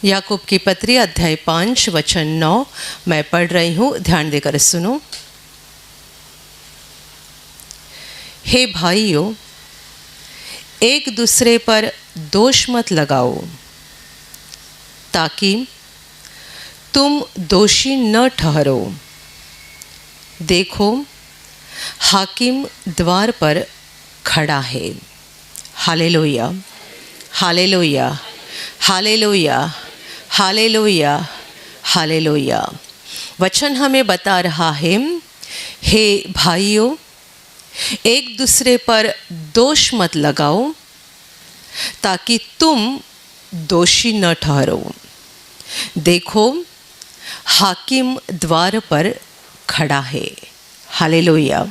याकूब की पत्री अध्याय 5 वचन 9 मैं पढ़ रही हूँ, ध्यान देकर सुनो। हे भाइयों, एक दूसरे पर दोष मत लगाओ ताकि तुम दोषी न ठहरो। देखो, हाकिम द्वार पर खड़ा है। Hallelujah, hallelujah, hallelujah, hallelujah, hallelujah. वचन हमें बता रहा है, हे भाइयों, एक दूसरे पर दोष मत लगाओ ताकि तुम दोषी न ठहरो। देखो, हाकिम द्वार पर खड़ा है। Hallelujah,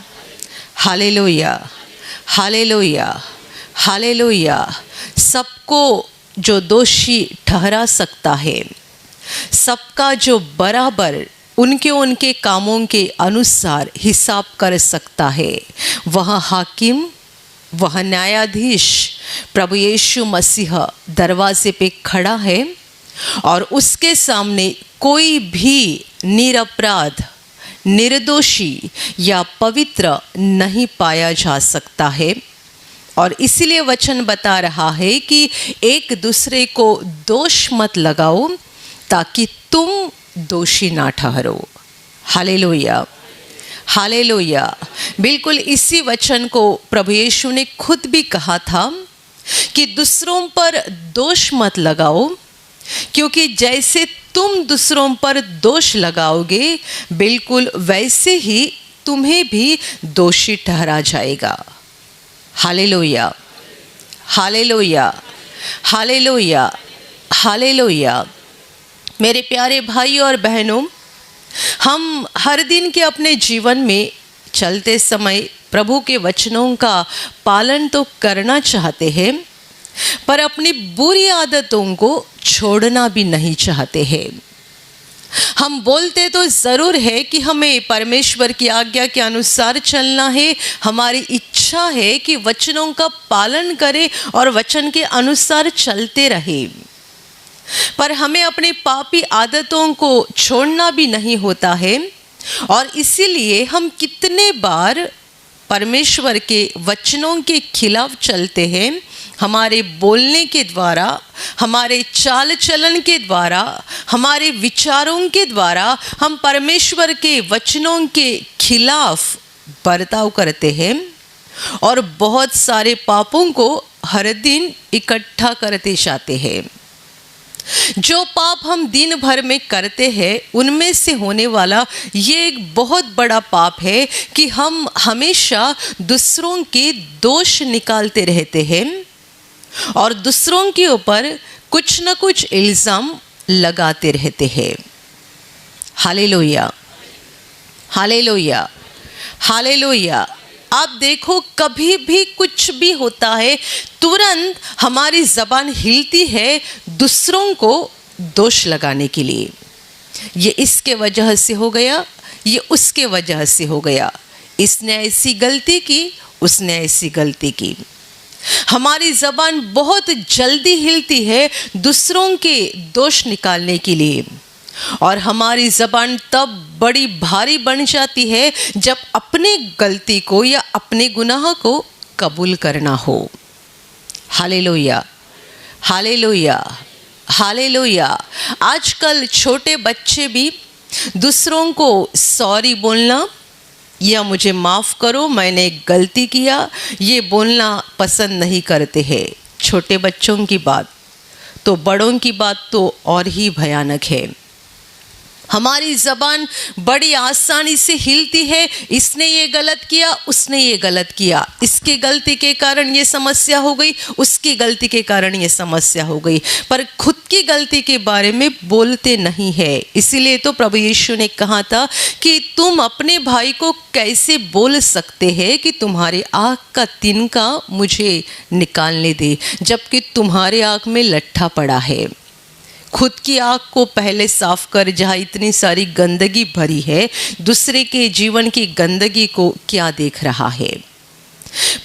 hallelujah, hallelujah, hallelujah. सबको जो दोषी ठहरा सकता है, सबका जो बराबर उनके उनके कामों के अनुसार हिसाब कर सकता है, वह हाकिम, वह न्यायाधीश प्रभु यीशु मसीह दरवाजे पे खड़ा है और उसके सामने कोई भी निरपराध, निर्दोषी या पवित्र नहीं पाया जा सकता है। और इसीलिए वचन बता रहा है कि एक दूसरे को दोष मत लगाओ ताकि तुम दोषी ना ठहरो। Hallelujah, hallelujah. बिल्कुल इसी वचन को प्रभु यीशु ने खुद भी कहा था कि दूसरों पर दोष मत लगाओ, क्योंकि जैसे तुम दूसरों पर दोष लगाओगे, बिल्कुल वैसे ही तुम्हें भी दोषी ठहरा जाएगा। Hallelujah, hallelujah, hallelujah, hallelujah. मेरे प्यारे भाइयों और बहनों, हम हर दिन के अपने जीवन में चलते समय प्रभु के वचनों का पालन तो करना चाहते हैं, पर अपनी बुरी आदतों को छोड़ना भी नहीं चाहते हैं। हम बोलते तो ज़रूर है कि हमें परमेश्वर की आज्ञा के अनुसार चलना है, हमारी इच्छा है कि वचनों का पालन करें और वचन के अनुसार चलते रहें, पर हमें अपनी पापी आदतों को छोड़ना भी नहीं होता है। और इसीलिए हम कितने बार परमेश्वर के वचनों के खिलाफ चलते हैं। हमारे बोलने के द्वारा, हमारे चाल चलन के द्वारा, हमारे विचारों के द्वारा हम परमेश्वर के वचनों के खिलाफ बर्ताव करते हैं और बहुत सारे पापों को हर दिन इकट्ठा करते जाते हैं। जो पाप हम दिन भर में करते हैं, उनमें से होने वाला ये एक बहुत बड़ा पाप है कि हम हमेशा दूसरों के दोष निकालते रहते हैं और दूसरों के ऊपर कुछ न कुछ इल्ज़ाम लगाते रहते हैं। Hallelujah, hallelujah, hallelujah. आप देखो, कभी भी कुछ भी होता है, तुरंत हमारी ज़बान हिलती है दूसरों को दोष लगाने के लिए। ये इसके वजह से हो गया, ये उसके वजह से हो गया, इसने ऐसी गलती की, उसने ऐसी गलती की। हमारी ज़बान बहुत जल्दी हिलती है दूसरों के दोष निकालने के लिए, और हमारी ज़बान तब बड़ी भारी बन जाती है जब अपनी गलती को या अपने गुनाह को कबूल करना हो। Hallelujah, hallelujah, hallelujah. आजकल छोटे बच्चे भी दूसरों को सॉरी बोलना या मुझे माफ़ करो, मैंने गलती किया, ये बोलना पसंद नहीं करते हैं। छोटे बच्चों की बात तो, बड़ों की बात तो और ही भयानक है। हमारी ज़बान बड़ी आसानी से हिलती है, इसने ये गलत किया, उसने ये गलत किया, इसकी गलती के कारण ये समस्या हो गई, उसकी गलती के कारण ये समस्या हो गई, पर खुद की गलती के बारे में बोलते नहीं है। इसीलिए तो प्रभु यीशु ने कहा था कि तुम अपने भाई को कैसे बोल सकते हैं कि तुम्हारे आँख का तिनका मुझे निकालने दे, जबकि तुम्हारे आँख में लट्ठा पड़ा है। खुद की आँख को पहले साफ कर, जहाँ इतनी सारी गंदगी भरी है, दूसरे के जीवन की गंदगी को क्या देख रहा है।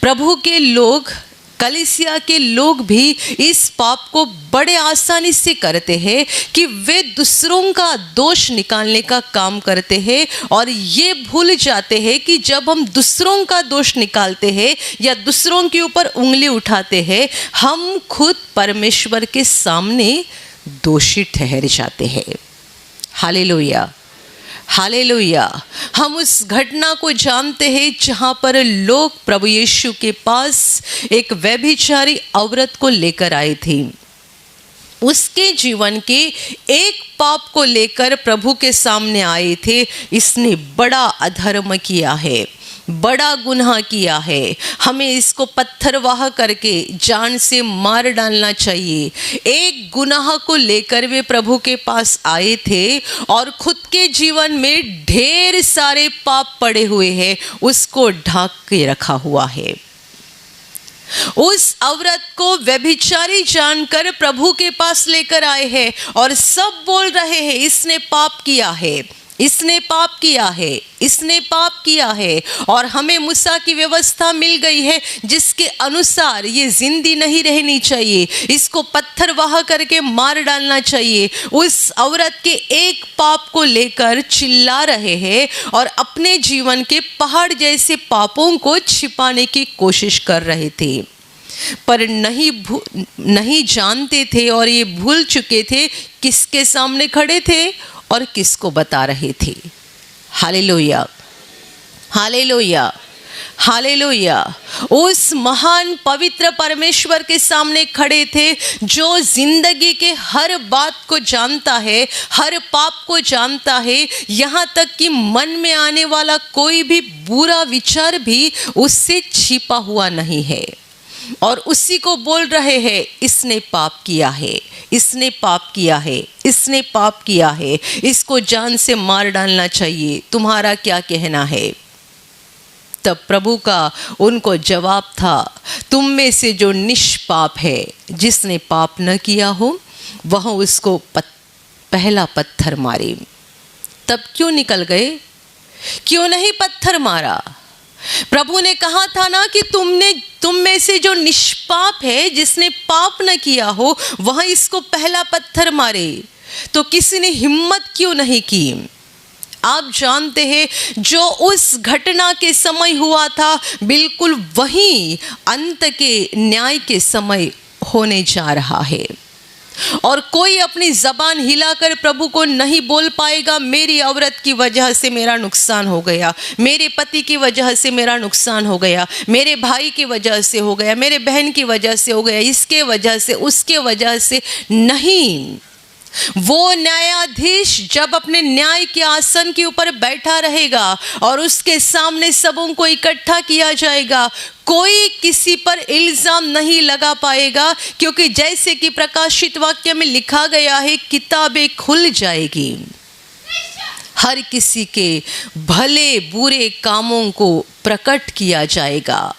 प्रभु के लोग, कलीसिया के लोग भी इस पाप को बड़े आसानी से करते हैं कि वे दूसरों का दोष निकालने का काम करते हैं और ये भूल जाते हैं कि जब हम दूसरों का दोष निकालते हैं या दूसरों के ऊपर उंगली उठाते हैं, हम खुद परमेश्वर के सामने दोषी ठहर जाते हैं। Hallelujah, hallelujah. हम उस घटना को जानते हैं जहाँ पर लोग प्रभु यीशु के पास एक व्यभिचारी औरत को लेकर आए थे। उसके जीवन के एक पाप को लेकर प्रभु के सामने आए थे। इसने बड़ा अधर्म किया है, बड़ा गुनाह किया है, हमें इसको पत्थरवाह करके जान से मार डालना चाहिए। एक गुनाह को लेकर वे प्रभु के पास आए थे और खुद के जीवन में ढेर सारे पाप पड़े हुए हैं, उसको ढांक के रखा हुआ है। उस औरत को व्यभिचारी जानकर प्रभु के पास लेकर आए हैं और सब बोल रहे हैं, इसने पाप किया है, इसने पाप किया है, इसने पाप किया है। और हमें मूसा की व्यवस्था मिल गई है जिसके अनुसार ये जिंदी नहीं रहनी चाहिए, इसको पत्थरवाह करके मार डालना चाहिए। उस औरत के एक पाप को लेकर चिल्ला रहे हैं और अपने जीवन के पहाड़ जैसे पापों को छिपाने की कोशिश कर रहे थे, पर नहीं जानते थे और ये भूल चुके थे किसके सामने खड़े थे और किसको बता रहे थे। Hallelujah, hallelujah, hallelujah. उस महान पवित्र परमेश्वर के सामने खड़े थे जो जिंदगी के हर बात को जानता है, हर पाप को जानता है, यहाँ तक कि मन में आने वाला कोई भी बुरा विचार भी उससे छिपा हुआ नहीं है। और उसी को बोल रहे हैं, इसने पाप किया है, इसने पाप किया है, इसने पाप किया है, इसको जान से मार डालना चाहिए, तुम्हारा क्या कहना है। तब प्रभु का उनको जवाब था, तुम में से जो निष्पाप है, जिसने पाप न किया हो, वह उसको पहला पत्थर मारे। तब क्यों निकल गए? क्यों नहीं पत्थर मारा? प्रभु ने कहा था ना कि तुम में से जो निष्पाप है, जिसने पाप न किया हो, वह इसको पहला पत्थर मारे। तो किसी ने हिम्मत क्यों नहीं की? आप जानते हैं जो उस घटना के समय हुआ था, बिल्कुल वही अंत के न्याय के समय होने जा रहा है। और कोई अपनी जबान हिलाकर प्रभु को नहीं बोल पाएगा, मेरी औरत की वजह से मेरा नुकसान हो गया, मेरे पति की वजह से मेरा नुकसान हो गया, मेरे भाई की वजह से हो गया, मेरे बहन की वजह से हो गया, इसके वजह से, उसके वजह से नहीं। वो न्यायाधीश जब अपने न्याय के आसन के ऊपर बैठा रहेगा और उसके सामने सबों को इकट्ठा किया जाएगा, कोई किसी पर इल्जाम नहीं लगा पाएगा, क्योंकि जैसे कि प्रकाशित वाक्य में लिखा गया है, किताबें खुल जाएगी, हर किसी के भले बुरे कामों को प्रकट किया जाएगा।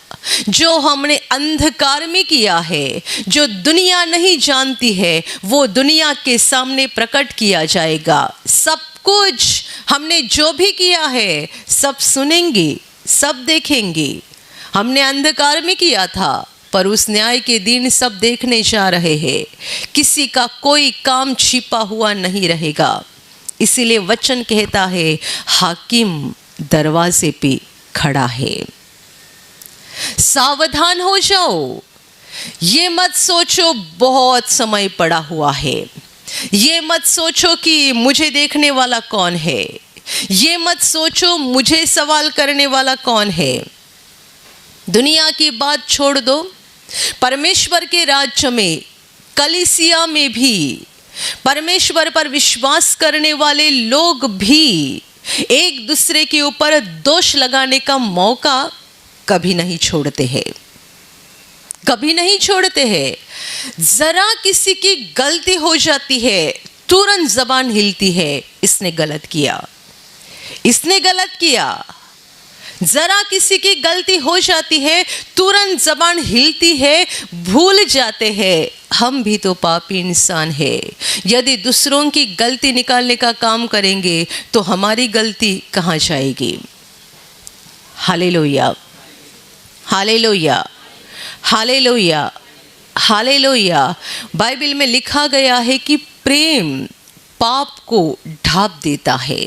जो हमने अंधकार में किया है, जो दुनिया नहीं जानती है, वो दुनिया के सामने प्रकट किया जाएगा। सब कुछ हमने जो भी किया है, सब सुनेंगे, सब देखेंगे। हमने अंधकार में किया था, पर उस न्याय के दिन सब देखने जा रहे हैं। किसी का कोई काम छिपा हुआ नहीं रहेगा। इसीलिए वचन कहता है, हाकिम दरवाजे पे खड़ा है। सावधान हो जाओ। ये मत सोचो बहुत समय पड़ा हुआ है, ये मत सोचो कि मुझे देखने वाला कौन है, ये मत सोचो मुझे सवाल करने वाला कौन है। दुनिया की बात छोड़ दो, परमेश्वर के राज्य में, कलीसिया में भी परमेश्वर पर विश्वास करने वाले लोग भी एक दूसरे के ऊपर दोष लगाने का मौका कभी नहीं छोड़ते हैं, कभी नहीं छोड़ते हैं। जरा किसी की गलती हो जाती है, तुरंत जबान हिलती है, इसने गलत किया, इसने गलत किया। जरा किसी की गलती हो जाती है, तुरंत जबान हिलती है, भूल जाते हैं हम भी तो पापी इंसान है। यदि दूसरों की गलती निकालने का काम करेंगे तो हमारी गलती कहाँ जाएगी? Hallelujah, hallelujah, hallelujah, hallelujah. Bible में लिखा गया है कि प्रेम पाप को ढांप देता है।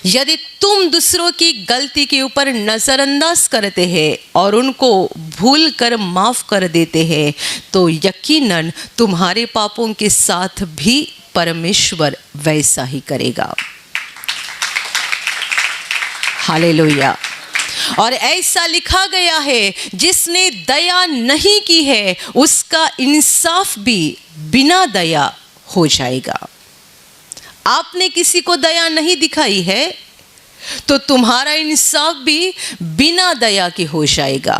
यदि तुम दूसरों की गलती के ऊपर नजरअंदाज करते हैं और उनको भूल कर माफ कर देते हैं तो यकीनन तुम्हारे पापों के साथ भी परमेश्वर वैसा ही करेगा। हालेलुया। और ऐसा लिखा गया है, जिसने दया नहीं की है उसका इंसाफ भी बिना दया हो जाएगा। आपने किसी को दया नहीं दिखाई है तो तुम्हारा इंसाफ भी बिना दया के हो जाएगा।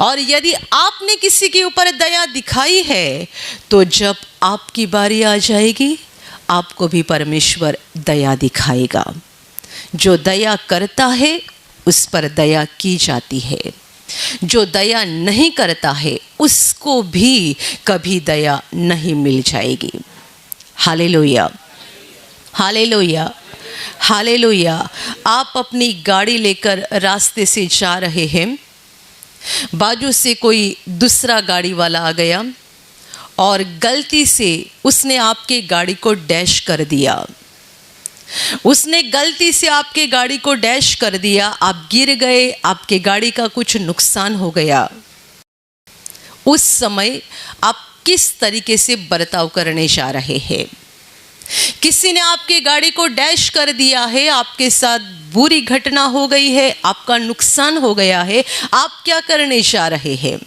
और यदि आपने किसी के ऊपर दया दिखाई है तो जब आपकी बारी आ जाएगी आपको भी परमेश्वर दया दिखाएगा। जो दया करता है उस पर दया की जाती है, जो दया नहीं करता है उसको भी कभी दया नहीं मिल जाएगी। Hallelujah, hallelujah, hallelujah. आप अपनी गाड़ी लेकर रास्ते से जा रहे हैं, बाजू से कोई दूसरा गाड़ी वाला आ गया और गलती से उसने आपके गाड़ी को डैश कर दिया। उसने गलती से आपके गाड़ी को डैश कर दिया, आप गिर गए, आपके गाड़ी का कुछ नुकसान हो गया। उस समय आप किस तरीके से बर्ताव करने जा रहे हैं? किसी ने आपके गाड़ी को डैश कर दिया है, आपके साथ बुरी घटना हो गई है, आपका नुकसान हो गया है, आप क्या करने जा रहे हैं?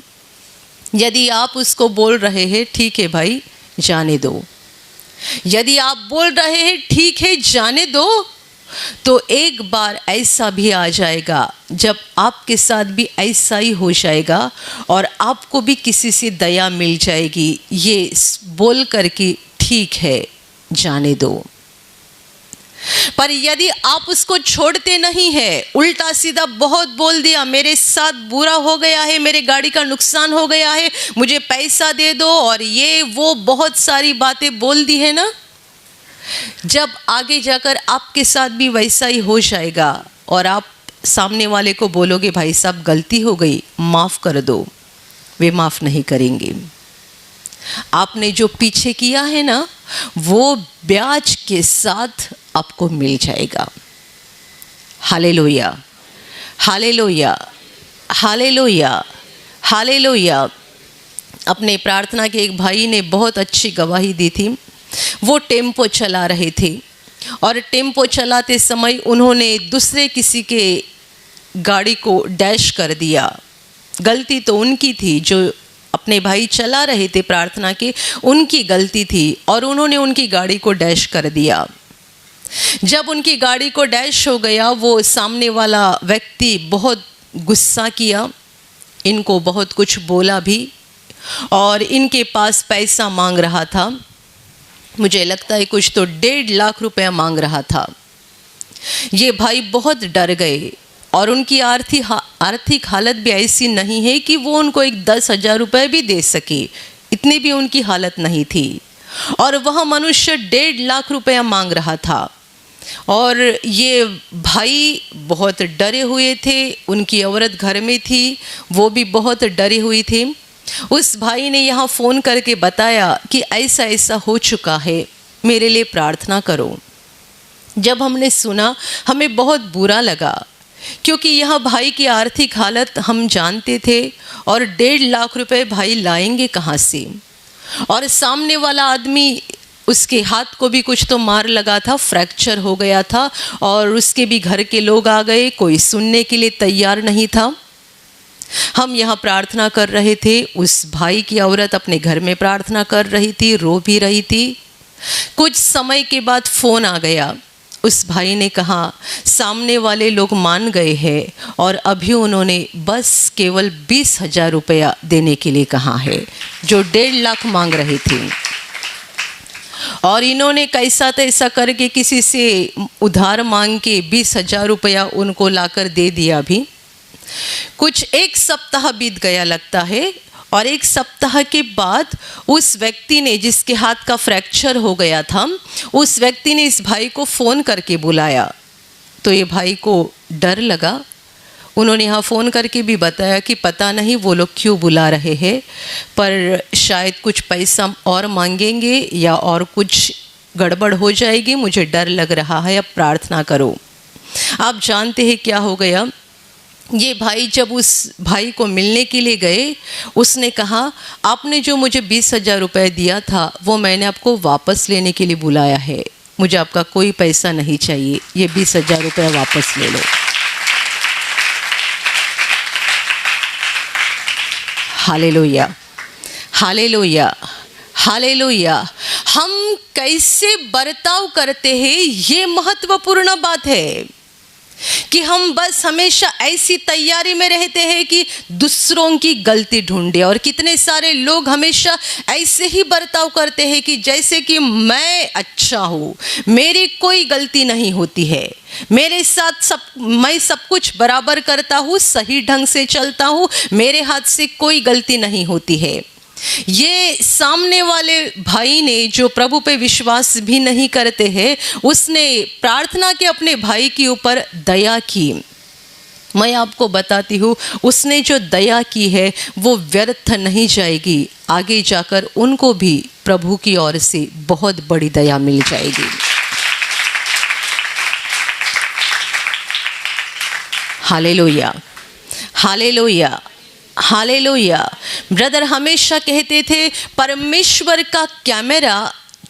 यदि आप उसको बोल रहे हैं ठीक है भाई जाने दो, यदि आप बोल रहे हैं ठीक है जाने दो, तो एक बार ऐसा भी आ जाएगा जब आपके साथ भी ऐसा ही हो जाएगा और आपको भी किसी से दया मिल जाएगी ये बोल कर कि ठीक है जाने दो। पर यदि आप उसको छोड़ते नहीं है, उल्टा सीधा बहुत बोल दिया, मेरे साथ बुरा हो गया है, मेरे गाड़ी का नुकसान हो गया है, मुझे पैसा दे दो और ये वो बहुत सारी बातें बोल दी है ना, जब आगे जाकर आपके साथ भी वैसा ही हो जाएगा और आप सामने वाले को बोलोगे भाई साहब गलती हो गई माफ़ कर दो, वे माफ़ नहीं करेंगे। आपने जो पीछे किया है ना वो ब्याज के साथ आपको मिल जाएगा। Hallelujah, hallelujah, hallelujah, hallelujah. अपने प्रार्थना के एक भाई ने बहुत अच्छी गवाही दी थी। वो टेम्पो चला रहे थे और टेम्पो चलाते समय उन्होंने दूसरे किसी के गाड़ी को डैश कर दिया। गलती तो उनकी थी, जो अपने भाई चला रहे थे प्रार्थना के, उनकी गलती थी और उन्होंने उनकी गाड़ी को डैश कर दिया। जब उनकी गाड़ी को डैश हो गया वो सामने वाला व्यक्ति बहुत गुस्सा किया, इनको बहुत कुछ बोला भी और इनके पास पैसा मांग रहा था। मुझे लगता है कुछ तो 1.5 लाख रुपया मांग रहा था। ये भाई बहुत डर गए और उनकी आर्थिक हालत भी ऐसी नहीं है कि वो उनको एक 10,000 रुपये भी दे सके, इतनी भी उनकी हालत नहीं थी। और वह मनुष्य 1.5 लाख रुपया मांग रहा था और ये भाई बहुत डरे हुए थे। उनकी औरत घर में थी, वो भी बहुत डरी हुई थी। उस भाई ने यहाँ फ़ोन करके बताया कि ऐसा ऐसा हो चुका है, मेरे लिए प्रार्थना करो। जब हमने सुना हमें बहुत बुरा लगा, क्योंकि यह भाई की आर्थिक हालत हम जानते थे और 1.5 लाख रुपए भाई लाएंगे कहाँ से। और सामने वाला आदमी, उसके हाथ को भी कुछ तो मार लगा था, फ्रैक्चर हो गया था और उसके भी घर के लोग आ गए, कोई सुनने के लिए तैयार नहीं था। हम यहाँ प्रार्थना कर रहे थे, उस भाई की औरत अपने घर में प्रार्थना कर रही थी, रो भी रही थी। कुछ समय के बाद फ़ोन आ गया। उस भाई ने कहा सामने वाले लोग मान गए हैं और अभी उन्होंने बस केवल 20,000 रुपया देने के लिए कहा है, जो 1.5 लाख मांग रहे थे। और इन्होंने कैसा तैसा करके किसी से उधार मांग के 20,000 रुपया उनको लाकर दे दिया। भी कुछ 1 सप्ताह बीत गया लगता है और 1 सप्ताह के बाद उस व्यक्ति ने, जिसके हाथ का फ्रैक्चर हो गया था, उस व्यक्ति ने इस भाई को फ़ोन करके बुलाया। तो ये भाई को डर लगा, उन्होंने यहाँ फ़ोन करके भी बताया कि पता नहीं वो लोग क्यों बुला रहे हैं, पर शायद कुछ पैसा और मांगेंगे या और कुछ गड़बड़ हो जाएगी, मुझे डर लग रहा है, अब प्रार्थना करो। आप जानते हैं क्या हो गया? ये भाई जब उस भाई को मिलने के लिए गए, उसने कहा आपने जो मुझे 20,000 रुपये दिया था वो मैंने आपको वापस लेने के लिए बुलाया है, मुझे आपका कोई पैसा नहीं चाहिए, ये 20,000 रुपये वापस ले लो। Hallelujah, hallelujah, hallelujah. हम कैसे बर्ताव करते हैं ये महत्वपूर्ण बात है कि हम बस हमेशा ऐसी तैयारी में रहते हैं कि दूसरों की गलती ढूंढे। और कितने सारे लोग हमेशा ऐसे ही बर्ताव करते हैं कि जैसे कि मैं अच्छा हूँ, मेरी कोई गलती नहीं होती है, मेरे साथ मैं सब कुछ बराबर करता हूँ, सही ढंग से चलता हूँ, मेरे हाथ से कोई गलती नहीं होती है। ये सामने वाले भाई ने, जो प्रभु पे विश्वास भी नहीं करते हैं, उसने प्रार्थना के अपने भाई के ऊपर दया की। मैं आपको बताती हूँ, उसने जो दया की है वो व्यर्थ नहीं जाएगी, आगे जाकर उनको भी प्रभु की ओर से बहुत बड़ी दया मिल जाएगी। Hallelujah, hallelujah, hallelujah. ब्रदर हमेशा कहते थे परमेश्वर का कैमरा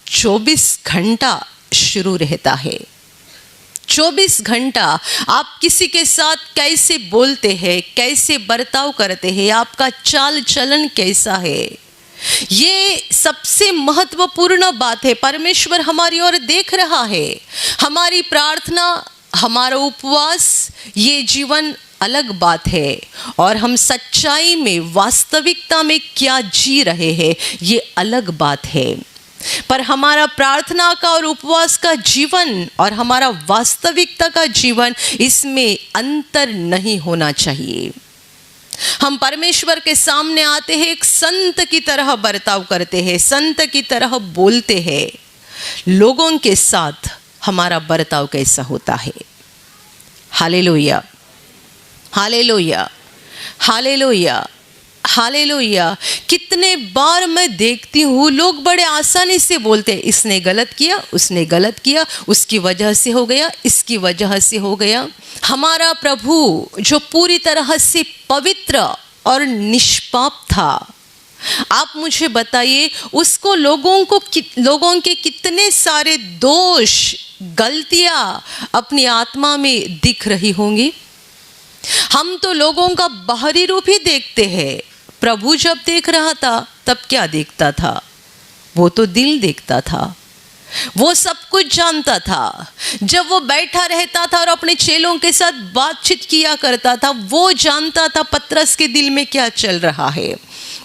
24 घंटा शुरू रहता है। 24 घंटा आप किसी के साथ कैसे बोलते हैं, कैसे बर्ताव करते हैं, आपका चाल चलन कैसा है, ये सबसे महत्वपूर्ण बात है। परमेश्वर हमारी ओर देख रहा है। हमारी प्रार्थना, हमारा उपवास, ये जीवन अलग बात है, और हम सच्चाई में, वास्तविकता में क्या जी रहे हैं ये अलग बात है। पर हमारा प्रार्थना का और उपवास का जीवन और हमारा वास्तविकता का जीवन, इसमें अंतर नहीं होना चाहिए। हम परमेश्वर के सामने आते हैं, एक संत की तरह बर्ताव करते हैं, संत की तरह बोलते हैं। लोगों के साथ हमारा बर्ताव कैसा होता है? Hallelujah, hallelujah, hallelujah, hallelujah. कितने बार मैं देखती हूँ लोग बड़े आसानी से बोलते हैं, इसने गलत किया, उसने गलत किया, उसकी वजह से हो गया, इसकी वजह से हो गया। हमारा प्रभु जो पूरी तरह से पवित्र और निष्पाप था, आप मुझे बताइए उसको लोगों के कितने सारे दोष, गलतियाँ अपनी आत्मा में दिख रही होंगी। हम तो लोगों का बाहरी रूप ही देखते हैं। प्रभु जब देख रहा था तब क्या देखता था? वो तो दिल देखता था, वो सब कुछ जानता था। जब वो बैठा रहता था और अपने चेलों के साथ बातचीत किया करता था, वो जानता था पतरस के दिल में क्या चल रहा है,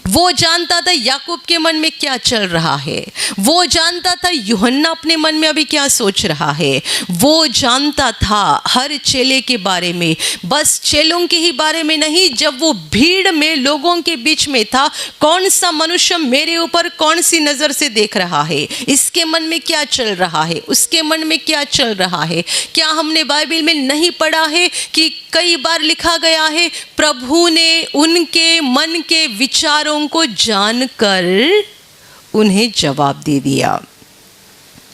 वो जानता था याकूब के मन में क्या चल रहा है, वो जानता था यूहन्ना अपने मन में अभी क्या सोच रहा है, वो जानता था हर चेले के बारे में। बस चेलों के ही बारे में नहीं, जब वो भीड़ में लोगों के बीच में था, कौन सा मनुष्य मेरे ऊपर कौन सी नज़र से देख रहा है, इसके मन में क्या चल रहा है, उसके मन में क्या चल रहा है। क्या हमने बाइबल में नहीं पढ़ा है कि कई बार लिखा गया है प्रभु ने उनके मन के विचारों को जानकर उन्हें जवाब दे दिया।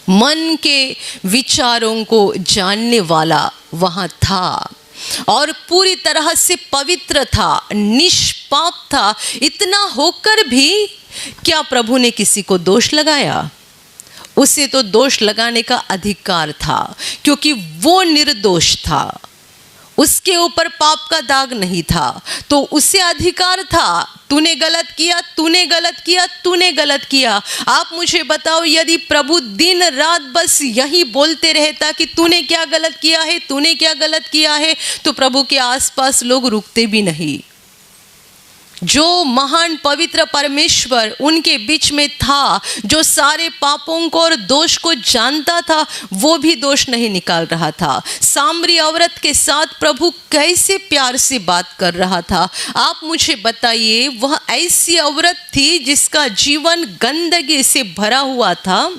मन के विचारों को जानने वाला वहां था और पूरी तरह से पवित्र था, निष्पाप था। इतना होकर भी क्या प्रभु ने किसी को दोष लगाया? उसे तो दोष लगाने का अधिकार था, क्योंकि वो निर्दोष था, उसके ऊपर पाप का दाग नहीं था, तो उसे अधिकार था। तूने गलत किया, तूने गलत किया, तूने गलत किया। आप मुझे बताओ, यदि प्रभु दिन रात बस यही बोलते रहता कि तूने क्या गलत किया है, तूने क्या गलत किया है, तो प्रभु के आसपास लोग रुकते भी नहीं। जो महान पवित्र परमेश्वर उनके बीच में था, जो सारे पापों को और दोष को जानता था, वो भी दोष नहीं निकाल रहा था। सामरी औरत के साथ प्रभु कैसे प्यार से बात कर रहा था। आप मुझे बताइए, वह ऐसी औरत थी जिसका जीवन गंदगी से भरा हुआ था,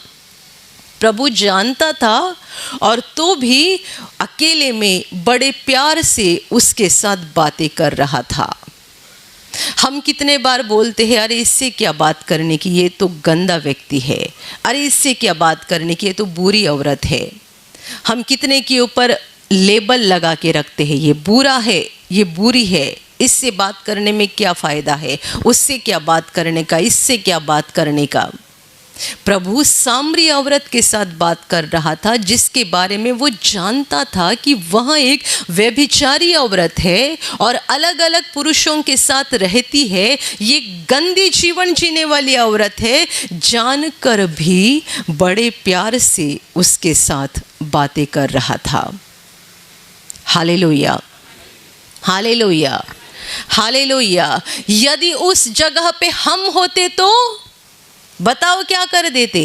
प्रभु जानता था और तो भी अकेले में बड़े प्यार से उसके साथ बातें कर रहा था। हम कितने बार बोलते हैं, अरे इससे क्या बात करने की, ये तो गंदा व्यक्ति है, अरे इससे क्या बात करने की, ये तो बुरी औरत है। हम कितने के ऊपर लेबल लगा के रखते हैं, ये बुरा है, ये बुरी है, इससे बात करने में क्या फ़ायदा है, उससे क्या बात करने का, इससे क्या बात करने का। प्रभु सामरी औरत के साथ बात कर रहा था जिसके बारे में वो जानता था कि वह एक व्यभिचारी औरत है और अलग अलग पुरुषों के साथ रहती है, ये गंदी जीवन जीने वाली औरत है। जानकर भी बड़े प्यार से उसके साथ बातें कर रहा था। Hallelujah, hallelujah, hallelujah. यदि उस जगह पे हम होते तो बताओ क्या कर देते।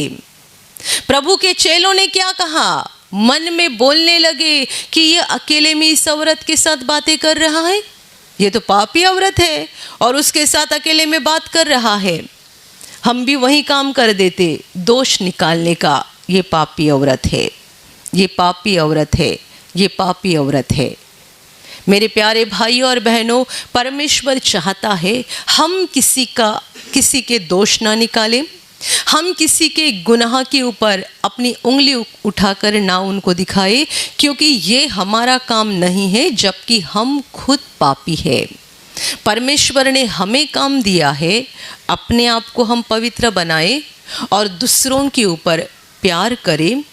प्रभु के चेलों ने क्या कहा, मन में बोलने लगे कि ये अकेले में इस औरत के साथ बातें कर रहा है, ये तो पापी औरत है और उसके साथ अकेले में बात कर रहा है। हम भी वही काम कर देते, दोष निकालने का, ये पापी औरत है, ये पापी औरत है, ये पापी औरत है। मेरे प्यारे भाइयों और बहनों, परमेश्वर चाहता है हम किसी के दोष ना निकालें, हम किसी के गुनाह के ऊपर अपनी उंगली उठाकर ना उनको दिखाए, क्योंकि ये हमारा काम नहीं है, जबकि हम खुद पापी है। परमेश्वर ने हमें काम दिया है, अपने आप को हम पवित्र बनाए और दूसरों के ऊपर प्यार करें,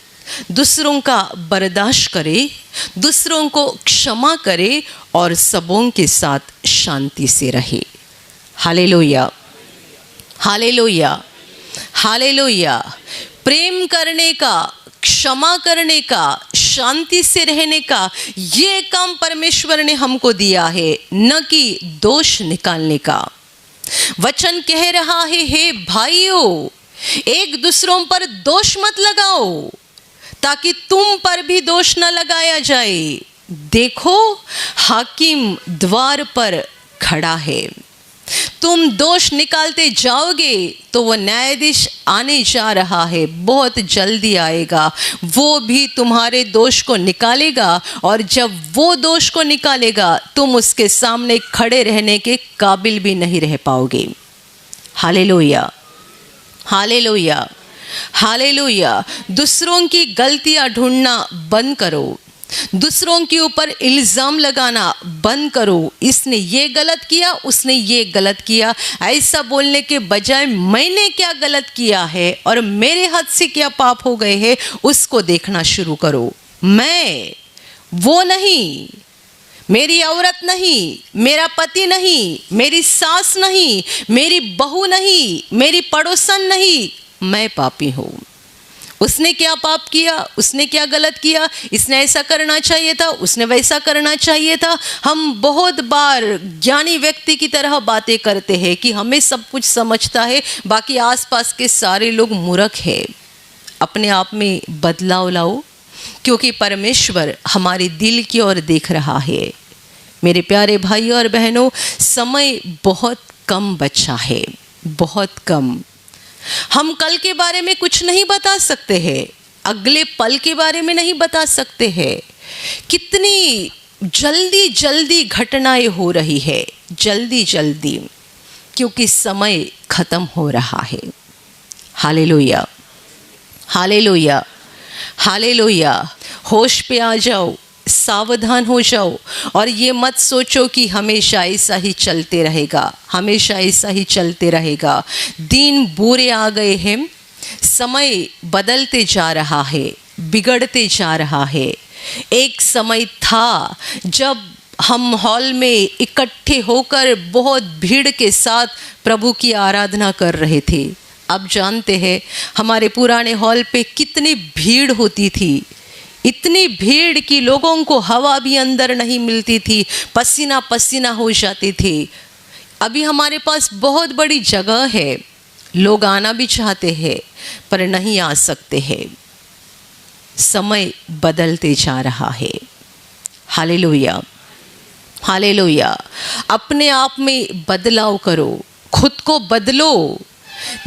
दूसरों का बर्दाश्त करे, दूसरों को क्षमा करे और सबों के साथ शांति से रहे। Hallelujah, hallelujah, hallelujah. प्रेम करने का, क्षमा करने का, शांति से रहने का, ये काम परमेश्वर ने हमको दिया है, न कि दोष निकालने का। वचन कह रहा है, हे भाइयों, एक दूसरों पर दोष मत लगाओ ताकि तुम पर भी दोष न लगाया जाए। देखो, हाकिम द्वार पर खड़ा है। तुम दोष निकालते जाओगे तो वो न्यायाधीश आने जा रहा है, बहुत जल्दी आएगा, वो भी तुम्हारे दोष को निकालेगा और जब वो दोष को निकालेगा तुम उसके सामने खड़े रहने के काबिल भी नहीं रह पाओगे। Hallelujah, hallelujah, hallelujah. दूसरों की गलतियां ढूंढना बंद करो, दूसरों के ऊपर इल्ज़ाम लगाना बंद करो। इसने ये गलत किया, उसने ये गलत किया, ऐसा बोलने के बजाय मैंने क्या गलत किया है और मेरे हाथ से क्या पाप हो गए हैं, उसको देखना शुरू करो। मैं वो नहीं, मेरी औरत नहीं, मेरा पति नहीं, मेरी सास नहीं, मेरी बहू नहीं, मेरी पड़ोसन नहीं, मैं पापी हूँ। उसने क्या पाप किया, उसने क्या गलत किया, इसने ऐसा करना चाहिए था, उसने वैसा करना चाहिए था। हम बहुत बार ज्ञानी व्यक्ति की तरह बातें करते हैं कि हमें सब कुछ समझता है, बाकी आसपास के सारे लोग मूर्ख हैं। अपने आप में बदलाव लाओ, क्योंकि परमेश्वर हमारे दिल की ओर देख रहा है। मेरे प्यारे भाइयों और बहनों, समय बहुत कम बचा है, बहुत कम। हम कल के बारे में कुछ नहीं बता सकते हैं, अगले पल के बारे में नहीं बता सकते हैं। कितनी जल्दी जल्दी घटनाएं हो रही है, जल्दी जल्दी, क्योंकि समय खत्म हो रहा है। Hallelujah, hallelujah, hallelujah. होश पे आ जाओ, सावधान हो जाओ और ये मत सोचो कि हमेशा ऐसा ही चलते रहेगा, हमेशा ऐसा ही चलते रहेगा। दिन बुरे आ गए हैं, समय बदलते जा रहा है, बिगड़ते जा रहा है। एक समय था जब हम हॉल में इकट्ठे होकर बहुत भीड़ के साथ प्रभु की आराधना कर रहे थे। अब जानते हैं हमारे पुराने हॉल पे कितनी भीड़ होती थी, इतनी भीड़ कि लोगों को हवा भी अंदर नहीं मिलती थी, पसीना पसीना हो जाते थे। अभी हमारे पास बहुत बड़ी जगह है, लोग आना भी चाहते हैं पर नहीं आ सकते हैं। समय बदलते जा रहा है। Hallelujah, hallelujah. अपने आप में बदलाव करो, खुद को बदलो।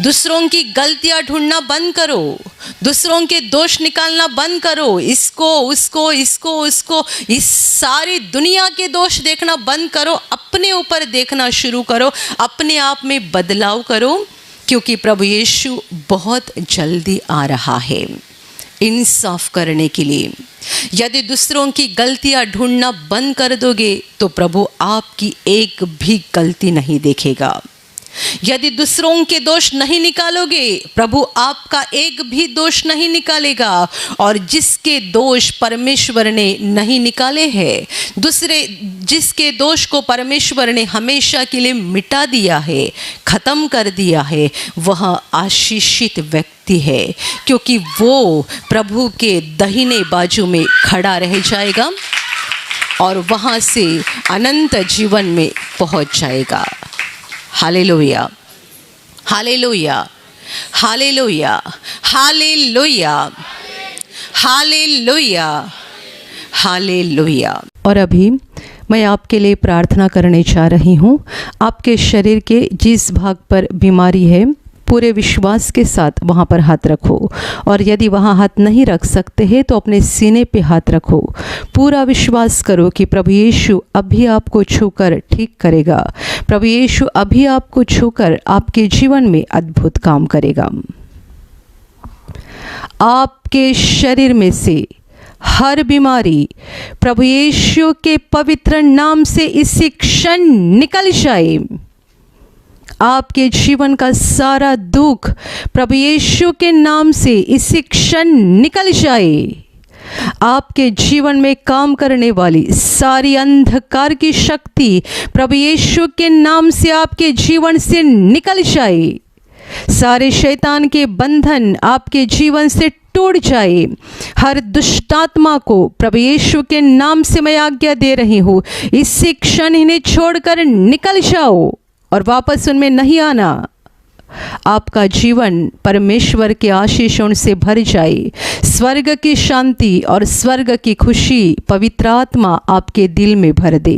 दूसरों की गलतियां ढूंढना बंद करो, दूसरों के दोष निकालना बंद करो, इसको उसको इसको उसको इस सारी दुनिया के दोष देखना बंद करो, अपने ऊपर देखना शुरू करो, अपने आप में बदलाव करो, क्योंकि प्रभु यीशु बहुत जल्दी आ रहा है इंसाफ करने के लिए। यदि दूसरों की गलतियां ढूंढना बंद कर दोगे तो प्रभु आपकी एक भी गलती नहीं देखेगा। यदि दूसरों के दोष नहीं निकालोगे, प्रभु आपका एक भी दोष नहीं निकालेगा। और जिसके दोष परमेश्वर ने नहीं निकाले हैं, जिसके दोष को परमेश्वर ने हमेशा के लिए मिटा दिया है, खत्म कर दिया है, वह आशीषित व्यक्ति है, क्योंकि वो प्रभु के दाहिने बाजू में खड़ा रह जाएगा और वहाँ से अनंत जीवन में पहुँच जाएगा। Hallelujah, hallelujah, hallelujah, hallelujah, hallelujah, hallelujah. और अभी मैं आपके लिए प्रार्थना करने जा रही हूँ। आपके शरीर के जिस भाग पर बीमारी है, पूरे विश्वास के साथ वहाँ पर हाथ रखो, और यदि वहाँ हाथ नहीं रख सकते हैं तो अपने सीने पे हाथ रखो। पूरा विश्वास करो कि प्रभु यीशु अभी आपको छूकर ठीक करेगा। प्रभु यीशु अभी आपको छूकर आपके जीवन में अद्भुत काम करेगा। आपके शरीर में से हर बीमारी प्रभु यीशु के पवित्र नाम से इसी क्षण निकल जाए। आपके जीवन का सारा दुख प्रभु यीशु के नाम से इसी क्षण निकल जाए। आपके जीवन में काम करने वाली सारी अंधकार की शक्ति प्रभु यीशु के नाम से आपके जीवन से निकल जाए। सारे शैतान के बंधन आपके जीवन से टूट जाए। हर दुष्टात्मा को प्रभु यीशु के नाम से मैं आज्ञा दे रही हूँ, इसी क्षण इन्हें छोड़कर निकल जाओ और वापस उनमें नहीं आना। आपका जीवन परमेश्वर के आशीषों से भर जाए। स्वर्ग की शांति और स्वर्ग की खुशी पवित्र आत्मा आपके दिल में भर दे।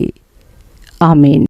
आमीन।